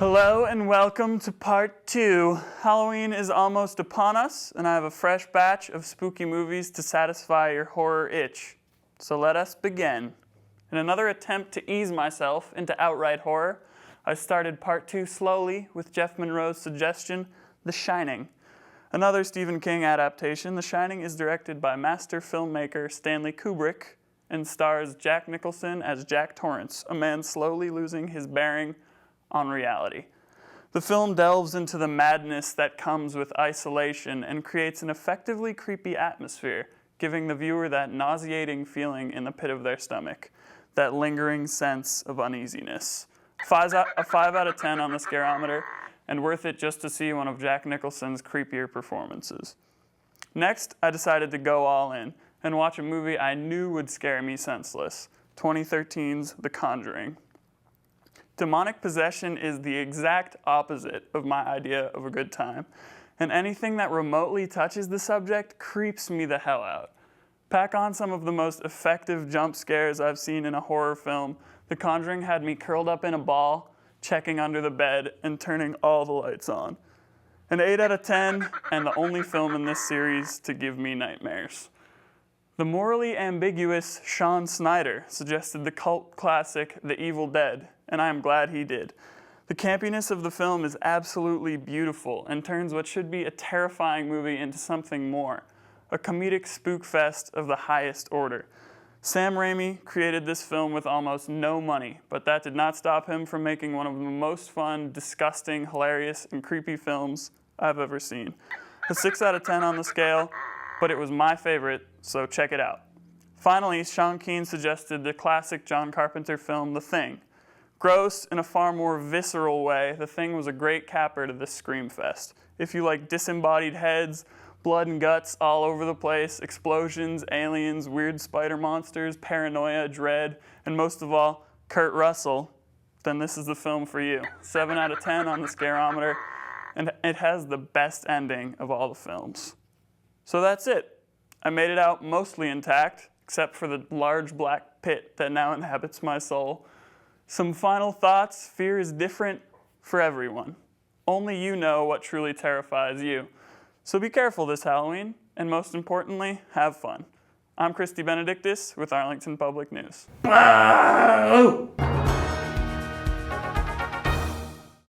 Hello and welcome to part 2. Halloween is almost upon us, and I have a fresh batch of spooky movies to satisfy your horror itch. So let us begin. In another attempt to ease myself into outright horror, I started part 2 slowly with Jeff Monroe's suggestion, The Shining. Another Stephen King adaptation, The Shining is directed by master filmmaker Stanley Kubrick and stars Jack Nicholson as Jack Torrance, a man slowly losing his bearing on reality. The film delves into the madness that comes with isolation and creates an effectively creepy atmosphere, giving the viewer that nauseating feeling in the pit of their stomach, that lingering sense of uneasiness. A 5 out of 10 on the scareometer, and worth it just to see one of Jack Nicholson's creepier performances. Next, I decided to go all in and watch a movie I knew would scare me senseless, 2013's The Conjuring. Demonic possession is the exact opposite of my idea of a good time, and anything that remotely touches the subject creeps me the hell out. Pack on some of the most effective jump scares I've seen in a horror film. The Conjuring had me curled up in a ball, checking under the bed, and turning all the lights on. An 8 out of 10, and the only film in this series to give me nightmares. The morally ambiguous Sean Snyder suggested the cult classic The Evil Dead, and I am glad he did. The campiness of the film is absolutely beautiful and turns what should be a terrifying movie into something more, a comedic spook fest of the highest order. Sam Raimi created this film with almost no money, but that did not stop him from making one of the most fun, disgusting, hilarious, and creepy films I've ever seen. A 6 out of 10 on the scale, but it was my favorite, so check it out. Finally, Sean Keane suggested the classic John Carpenter film, The Thing. Gross in a far more visceral way, The Thing was a great capper to this scream fest. If you like disembodied heads, blood and guts all over the place, explosions, aliens, weird spider monsters, paranoia, dread, and most of all, Kurt Russell, then this is the film for you. 7 out of 10 on the scareometer, and it has the best ending of all the films. So that's it. I made it out mostly intact, except for the large black pit that now inhabits my soul. Some final thoughts: fear is different for everyone. Only you know what truly terrifies you. So be careful this Halloween, and most importantly, have fun. I'm Chris DeBenedictis with Arlington Public News.